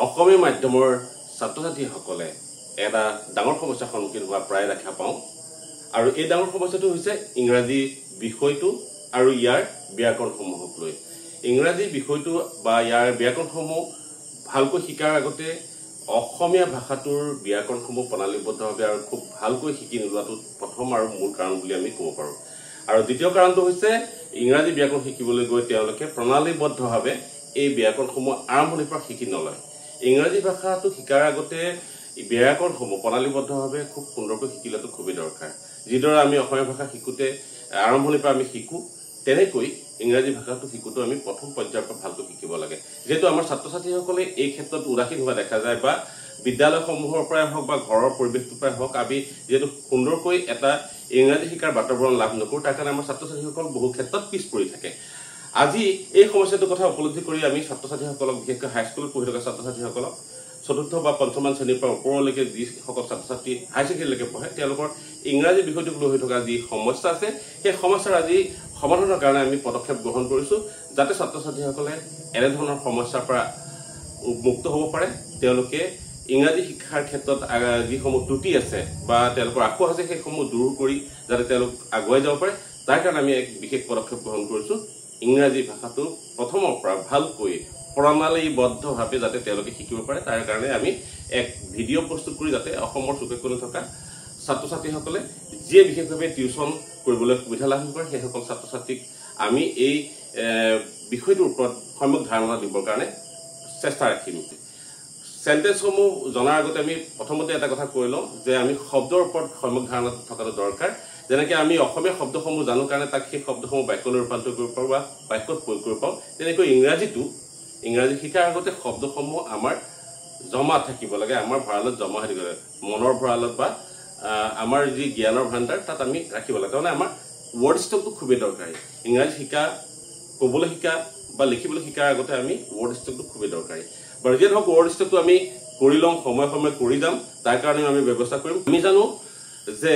অসমীয়া মাধ্যমৰ ছাত্ৰ-ছাত্ৰীসকলে এটা ডাঙৰ সমস্যাৰ সন্মুখীন হোৱা প্ৰায় দেখা পাওঁ আৰু এই ডাঙৰ সমস্যাটো হৈছে ইংৰাজী বিষয়টো আৰু ইয়াৰ ব্যাকৰণসমূহক লৈ ইংৰাজী বিষয়টো বা ইয়াৰ ব্যাকৰণসমূহ ভালকৈ শিকাৰ আগতে অসমীয়া ভাষাটোৰ ব্যাকৰণসমূহ প্ৰণালীবদ্ধভাৱে আৰু খুব ভালকৈ শিকি নোলোৱাটো প্ৰথম আৰু মূল কাৰণ বুলি আমি ক'ব পাৰোঁ আৰু দ্বিতীয় কাৰণটো হৈছে ইংৰাজী ব্যাকৰণ শিকিবলৈ গৈ তেওঁলোকে প্ৰণালীবদ্ধভাৱে এই ব্যাকৰণসমূহ আৰম্ভণিৰ পৰা শিকি নলয় ইংৰাজী ভাষাটো শিকাৰ আগতে ব্যাকৰণসমূহ প্ৰণালীবদ্ধভাৱে খুব সুন্দৰকৈ শিকিলেতো খুবেই দৰকাৰ যিদৰে আমি অসমীয়া ভাষা শিকোতে আৰম্ভণিৰ পৰা আমি শিকো তেনেকৈ ইংৰাজী ভাষাটো শিকোতে আমি প্ৰথম পৰ্যায়ৰ পৰা ভালকৈ শিকিব লাগে যেহেতু আমাৰ ছাত্ৰ-ছাত্ৰীসকলে এই ক্ষেত্ৰত উদাসীন হোৱা দেখা যায় বা বিদ্যালয়সমূহৰ পৰাই হওক বা ঘৰৰ পৰিৱেশটোৰ পৰাই হওক আমি যেহেতু সুন্দৰকৈ এটা ইংৰাজী শিকাৰ বাতাবৰণ লাভ নকৰোঁ তাৰ কাৰণে আমাৰ ছাত্ৰ-ছাত্ৰীসকল বহু ক্ষেত্ৰত পিছ পৰি থাকে আজি এই সমস্যাটোৰ কথা উপলব্ধি কৰি আমি ছাত্ৰ-ছাত্ৰীসকলক বিশেষকৈ হাইস্কুলত পঢ়ি থকা ছাত্ৰ-ছাত্ৰীসকলক চতুৰ্থ বা পঞ্চমমান শ্ৰেণীৰ পৰা ওপৰলৈকে যিসকল ছাত্ৰ-ছাত্ৰী হাই ছেকেণ্ডেৰীলৈকে পঢ়ে তেওঁলোকৰ ইংৰাজী বিষয়টোক লৈ হৈ থকা যি সমস্যা আছে সেই সমস্যাৰ আজি সমাধানৰ কাৰণে আমি পদক্ষেপ গ্ৰহণ কৰিছোঁ যাতে ছাত্ৰ-ছাত্ৰীসকলে এনেধৰণৰ সমস্যাৰ পৰা মুক্ত হ'ব পাৰে তেওঁলোকে ইংৰাজী শিক্ষাৰ ক্ষেত্ৰত যিসমূহ ত্ৰুটি আছে বা তেওঁলোকৰ আশা আছে সেইসমূহ দূৰ কৰি যাতে তেওঁলোক আগুৱাই যাব পাৰে তাৰ কাৰণে আমি এক বিশেষ পদক্ষেপ গ্ৰহণ কৰিছোঁ ইংৰাজী ভাষাটো প্ৰথমৰ পৰা ভালকৈ প্ৰণালীবদ্ধভাৱে যাতে তেওঁলোকে শিকিব পাৰে তাৰ কাৰণে আমি এক ভিডিঅ' প্ৰস্তুত কৰি যাতে অসমৰ চুকে কোণে থকা ছাত্ৰ-ছাত্ৰীসকলে যিয়ে বিশেষভাৱে টিউচন কৰিবলৈ সুবিধা লাভ কৰে সেইসকল ছাত্ৰ-ছাত্ৰীক আমি এই বিষয়টোৰ ওপৰত সম্যক ধাৰণা দিবৰ কাৰণে চেষ্টা ৰাখিম সেন্টেন্সসমূহ জনাৰ আগতে আমি প্ৰথমতে এটা কথা কৈ লওঁ যে আমি শব্দৰ ওপৰত সম্যক ধাৰণা থকাটো দৰকাৰ যেনেকৈ আমি অসমীয়া শব্দসমূহ জানো কাৰণে তাক সেই শব্দসমূহ বাক্যলৈ ৰূপান্তৰ কৰিব পাৰোঁ বা বাক্যত প্ৰয়োগ কৰিব পাৰোঁ তেনেকৈ ইংৰাজী শিকাৰ আগতে শব্দসমূহ আমাৰ জমা থাকিব লাগে আমাৰ ভঁৰালত জমা হৈ থাকিব লাগে মনৰ ভঁৰালত বা আমাৰ যি জ্ঞানৰ ভাণ্ডাৰ তাত আমি ৰাখিব লাগে তাৰমানে আমাৰ ৱৰ্ড ষ্টকটো খুবেই দৰকাৰী ইংৰাজী শিকা ক'বলৈ শিকা বা লিখিবলৈ শিকাৰ আগতে আমি ৱৰ্ড ষ্টকটো খুবেই দৰকাৰী বাৰু যিয়ে ধৰক ৱৰ্ড ষ্টকটো আমি কৰি লওঁ সময়ে সময়ে কৰি যাম তাৰ কাৰণে আমি ব্যৱস্থা কৰিম আমি জানো যে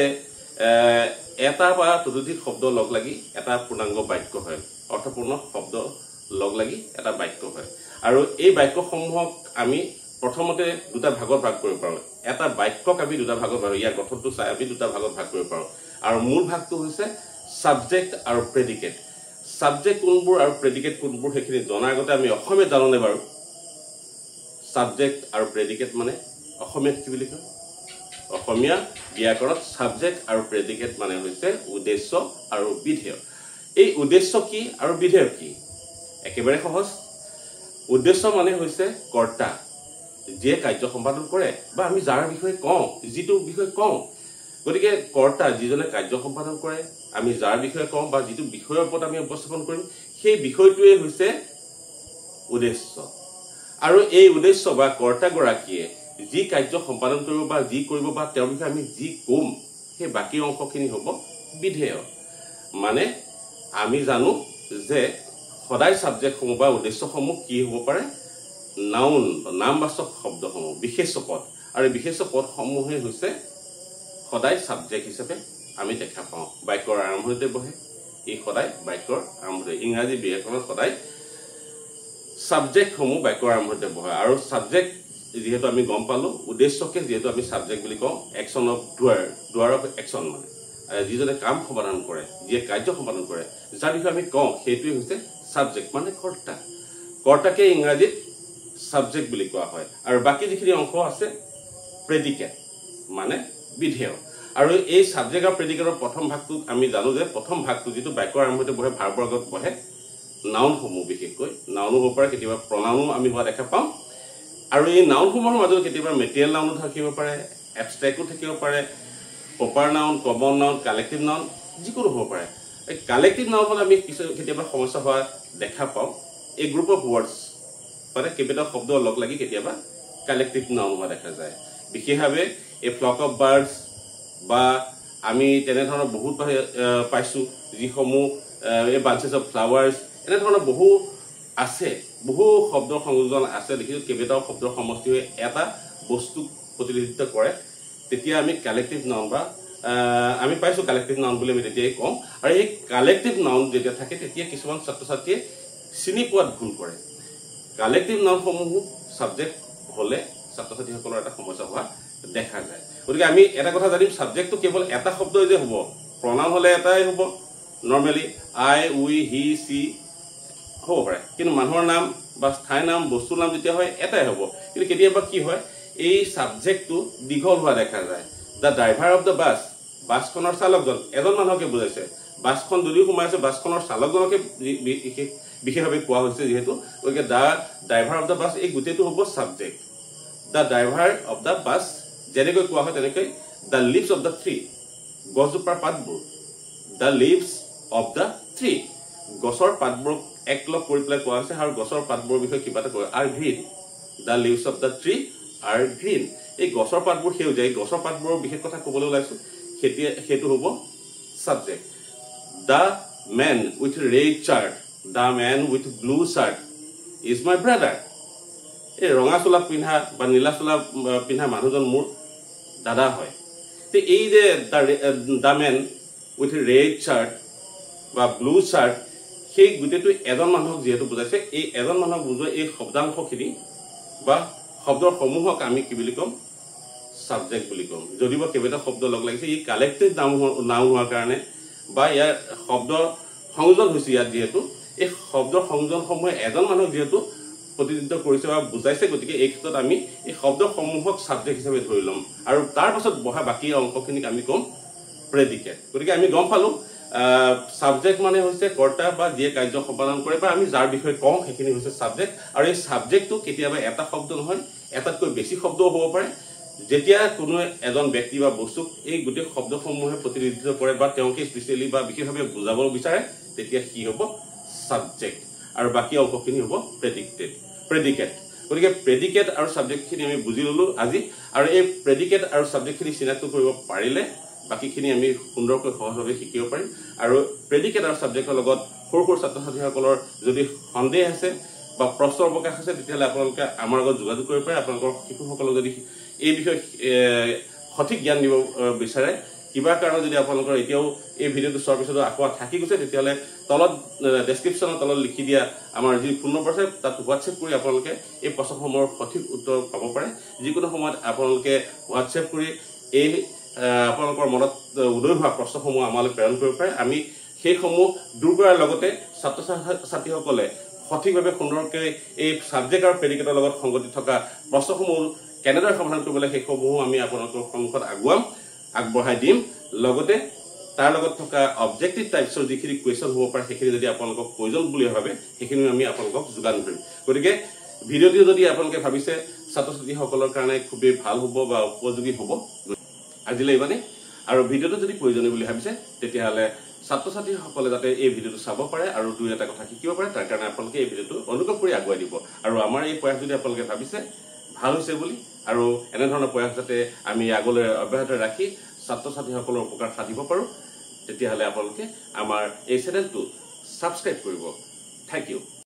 এটা বা ততোধিক শব্দ লগ লাগি এটা পূৰ্ণাংগ বাক্য হয় অৰ্থপূৰ্ণ শব্দ লগ লাগি এটা বাক্য হয় আৰু এই বাক্যসমূহক আমি প্ৰথমতে দুটা ভাগত ভাগ কৰিব পাৰোঁ এটা বাক্যক আমি দুটা ভাগত পাৰোঁ ইয়াৰ গঠনটো চাই আমি দুটা ভাগত ভাগ কৰিব পাৰোঁ আৰু মূল ভাগটো হৈছে ছাবজেক্ট আৰু প্ৰেডিকেট ছাবজেক্ট কোনবোৰ আৰু প্ৰেডিকেট কোনবোৰ সেইখিনি জনাৰ আগতে আমি অসমীয়াত জানোনে বাৰু ছাবজেক্ট আৰু প্ৰেডিকেট মানে অসমীয়াত কি বুলি কয় অসমীয়া ব্যাকৰণত ছাবজেক্ট আৰু প্ৰেডিকেট মানে হৈছে উদ্দেশ্য আৰু বিধেয় এই উদ্দেশ্য কি আৰু বিধেয় কি একেবাৰে সহজ উদ্দেশ্য মানে হৈছে কৰ্তা যিয়ে কাৰ্য সম্পাদন কৰে বা আমি যাৰ বিষয়ে কওঁ যিটো বিষয়ে কওঁ গতিকে কৰ্তা যিজনে কাৰ্য সম্পাদন কৰে আমি যাৰ বিষয়ে কওঁ বা যিটো বিষয়ৰ ওপৰত আমি উপস্থাপন কৰিম সেই বিষয়টোৱে হৈছে উদ্দেশ্য আৰু এই উদ্দেশ্য বা কৰ্তাগৰাকীয়ে যি কাৰ্য সম্পাদন কৰিব বা যি কৰিব বা তেওঁৰ বিষয়ে আমি যি ক'ম সেই বাকী অংশখিনি হ'ব বিধেয় মানে আমি জানো যে সদায় ছাবজেক্টসমূহ বা উদ্দেশ্যসমূহ কি হ'ব পাৰে নাউন নামবাচক শব্দসমূহ বিশেষ্য পদ আৰু বিশেষ্য পদসমূহে হৈছে সদায় ছাবজেক্ট হিচাপে আমি দেখা পাওঁ বাক্যৰ আৰম্ভণিতে বহে এই সদায় বাক্যৰ আৰম্ভণিতে ইংৰাজী ব্যাকৰণত সদায় ছাবজেক্টসমূহ বাক্যৰ আৰম্ভণিতে বহে আৰু ছাবজেক্ট যিহেতু আমি গম পালোঁ উদ্দেশ্যকে যিহেতু আমি ছাবজেক্ট বুলি কওঁ একশ্যন অফ ডুৱাৰ অফ একশ্যন মানে যিজনে কাম সমাধান কৰে যিয়ে কাৰ্য সমাধান কৰে যাৰ বিষয়ে আমি কওঁ সেইটোৱে হৈছে ছাবজেক্ট মানে কৰ্তাকে ইংৰাজীত ছাবজেক্ট বুলি কোৱা হয় আৰু বাকী যিখিনি অংশ আছে প্ৰেডিকেট মানে বিধেয় আৰু এই ছাবজেক্ট আৰু প্ৰেডিকেটৰ প্ৰথম ভাগটোত আমি জানো যে প্ৰথম ভাগটো যিটো বাক্যৰ আৰম্ভণিতে বহে ভাৰ্বৰ আগত বহে নাউনসমূহ বিশেষকৈ নাউনো হ'ব পাৰে কেতিয়াবা প্ৰনাউনো আমি হোৱা দেখা পাওঁ আৰু এই নাউনসমূহৰ মাজত কেতিয়াবা মেটেৰিয়েল নাউনো থাকিব পাৰে এবষ্ট্ৰেক্টো থাকিব পাৰে proper noun common noun collective noun যিকোনো হ'ব পাৰে এই কালেক্টিভ নাউনত আমি কেতিয়াবা সমস্যা হোৱা দেখা পাওঁ এই গ্ৰুপ অফ ৱৰ্ডছ মানে কেইবাটাও শব্দ লগ লাগি কেতিয়াবা কালেক্টিভ নাউন হোৱা দেখা যায় বিশেষভাৱে এই ফ্লক অফ বাৰ্ডছ বা আমি তেনেধৰণৰ বহুত পাইছোঁ যিসমূহ এই বাঞ্চেছ অফ ফ্লাৱাৰ্ছ এনেধৰণৰ বহু আছে বহু শব্দৰ সংযোজন আছে দেখিছোঁ কেইবাটাও শব্দৰ সমষ্টি হৈ এটা বস্তুক প্ৰতিনিধিত্ব কৰে তেতিয়া আমি কালেক্টিভ নাউন বা আমি পাইছোঁ কালেক্টিভ নাউন বুলি আমি তেতিয়াই কওঁ আৰু এই কালেক্টিভ নাউন যেতিয়া থাকে তেতিয়া কিছুমান ছাত্ৰ ছাত্ৰীয়ে চিনি পোৱাত ভুল কৰে কালেক্টিভ নাউনসমূহ ছাবজেক্ট হলে ছাত্ৰ ছাত্ৰীসকলৰ এটা সমস্যা হোৱা দেখা যায় গতিকে আমি এটা কথা জানিম সাবজেক্টটো কেৱল এটা শব্দই যে হ'ব pronoun হলে এটাই হ'ব normally I we he she হ'ব পাৰে কিন্তু মানুহৰ নাম বা স্থায়ী নাম বস্তুৰ নাম যেতিয়া হয় এটাই হ'ব কিন্তু কেতিয়াবা কি হয় এই সাবজেক্টটো দীঘল হোৱা দেখা যায় the driver of the bus বাছখনৰ চালকজন এজন মানুহকে বুজাইছে বাছখন যদি সোমাই আছে বাছখনৰ চালকজনকে বিশেষভাৱে কোৱা হৈছে যেহেতু গতিকে the driver of the bus এই গোটেইটো হ'ব subject the driver of the bus যেনেকৈ কোৱা হয় তেনেকৈ the leaves of the tree গছজোপাৰ পাতবোৰ the leaves of the tree গছৰ পাতবোৰ একলগ কৰি পেলাই কোৱা হৈছে আৰু গছৰ পাতবোৰ বিষয়ে কিবা এটা কয় are green the leaves of the tree are green এই গছৰ পাতবোৰ সেউজীয়া গছৰ পাতবোৰৰ বিশেষ কথা ক'বলৈ ওলাইছো হেতু হ'ব subject the man with red shirt the man with blue shirt is my brother এই ৰঙা চোলা পিন্ধা বা নীলা চোলা পিন্ধা মানুহজন মোৰ দাদা হয় তে এই যে the man with red shirt বা blue shirt সেই গুটেটো এজন মানুহক যেহেতু বুজাইছে এই এজন মানুহক বুজোৱা এই শব্দাংশখিনি বা শব্দৰ সমূহক আমি কি বুলি কম সাবজেক্ট বুলি কম যদিবা কেইটা শব্দ লগ লাগিছে এই কালেক্টিভ নাম হোৱাৰ কাৰণে বা ইয়াৰ শব্দ সংযোজন হৈছে ইয়াত যেহেতু এই শব্দৰ সংযোজনসমূহে এজন মানুহক যেহেতু প্ৰতিনিধিত্ব কৰিছে বা বুজাইছে গতিকে এই ক্ষেত্ৰত আমি এই শব্দৰ সমূহক সাবজেক্ট হিচাপে ধৰি ল'ম আৰু তাৰ পাছত বহা বাকি অংশখিনিক আমি কম প্ৰেডিকেট গতিকে আমি গম পালো সাবজেক্ট মানে হৈছে কৰ্তা বা যিয়ে কাৰ্য সম্পাদন কৰে বা আমি যাৰ বিষয়ে কওঁ সেইখিনি হৈছে সাবজেক্ট আৰু এই সাবজেক্টটো কেতিয়াবা এটা শব্দ নহয় এটাতকৈ বেছি শব্দও হ'ব পাৰে যেতিয়া কোনো এজন ব্যক্তি বা বস্তুক এই গোটেই শব্দসমূহে প্ৰতিনিধিত্ব কৰে বা তেওঁকে স্পেচিয়েলি বা বিশেষভাৱে বুজাব বিচাৰে তেতিয়া কি হ'ব সাবজেক্ট আৰু বাকি অংশখিনি হ'ব প্ৰেডিকেট গতিকে প্ৰেডিকেট আৰু সাবজেক্টখিনি আমি বুজি ললো আজি আৰু এই প্ৰেডিকেট আৰু সাবজেক্টখিনি চিনাক্ত কৰিব পাৰিলে বাকিখিনি আমি সুন্দৰকৈ সহজভাৱে শিকিব পাৰিম আৰু প্ৰেডিকেট আৰু সাবজেক্টৰ লগত সৰু ছাত্ৰ ছাত্ৰীসকলৰ যদি সন্দেহ আছে বা প্ৰশ্ন অৱকাশ আছে তেতিয়াহ'লে আপোনালোকে আমাৰ লগত যোগাযোগ কৰিব পাৰে আপোনালোকৰ শিশুসকলক যদি এই বিষয়ে সঠিক জ্ঞান দিব বিচাৰে কিবা কাৰণ যদি আপোনালোকৰ এতিয়াও এই ভিডিঅটো চোৱাৰ পিছত আকৌ থাকি গৈছে তেতিয়াহ'লে তলত ডেসক্ৰিপচনৰ তলত লিখি দিয়া আমাৰ যি ফোন নম্বৰ আছে তাত হোৱাটছএপ কৰি আপোনালোকে এই প্ৰশ্নসমূহৰ সঠিক উত্তৰ পাব পাৰে যিকোনো সময়ত আপোনালোকে হোৱাটছএপ কৰি এই আপোনালোকৰ মনত উদয় হোৱা প্ৰশ্নসমূহ আমালৈ প্ৰেৰণ কৰিব পাৰে আমি সেইসমূহ দূৰ কৰাৰ লগতে ছাত্ৰ ছাত্ৰীসকলে সঠিকভাৱে সুন্দৰকৈ এই সাবজেক্ট আৰু প্ৰেডিকেটৰ লগত সংগতি থকা প্ৰশ্নসমূহ কেনেদৰে সমাধান কৰিব লাগে সেইসমূহ আমি আপোনালোকৰ সন্মুখত আগবঢ়াই দিম লগতে তাৰ লগত থকা অবজেক্টিভ টাইপছৰ যিখিনি কুৱেশ্যন হ'ব পাৰে সেইখিনি যদি আপোনালোকক প্ৰয়োজন বুলি ভাবে সেইখিনি আমি আপোনালোকক যোগান ধৰিম গতিকে ভিডিঅ'টো যদি আপোনালোকে ভাবিছে ছাত্ৰ ছাত্ৰীসকলৰ কাৰণে খুবেই ভাল হ'ব বা উপযোগী হ'ব আজিলৈ ইমানে আৰু ভিডিঅ'টো যদি প্ৰয়োজনীয় বুলি ভাবিছে তেতিয়াহ'লে ছাত্ৰ ছাত্ৰীসকলে যাতে এই ভিডিঅ'টো চাব পাৰে আৰু দুই এটা কথা শিকিব পাৰে তাৰ কাৰণে আপোনালোকে এই ভিডিঅ'টো অনুগ্ৰহ কৰি আগুৱাই দিব আৰু আমাৰ এই প্ৰয়াস যদি আপোনালোকে ভাবিছে ভাল হৈছে বুলি আৰু এনে ধৰণৰ প্ৰয়াস যাতে আমি আগলৈ অব্যাহত ৰাখি ছাত্ৰ ছাত্ৰীসকলৰ উপকাৰ সাধিব পাৰো তেতিয়াহ'লে আপোনালোকে আমাৰ এই চেনেলটো সাবস্ক্ৰাইব কৰিব থ্যাংক ইউ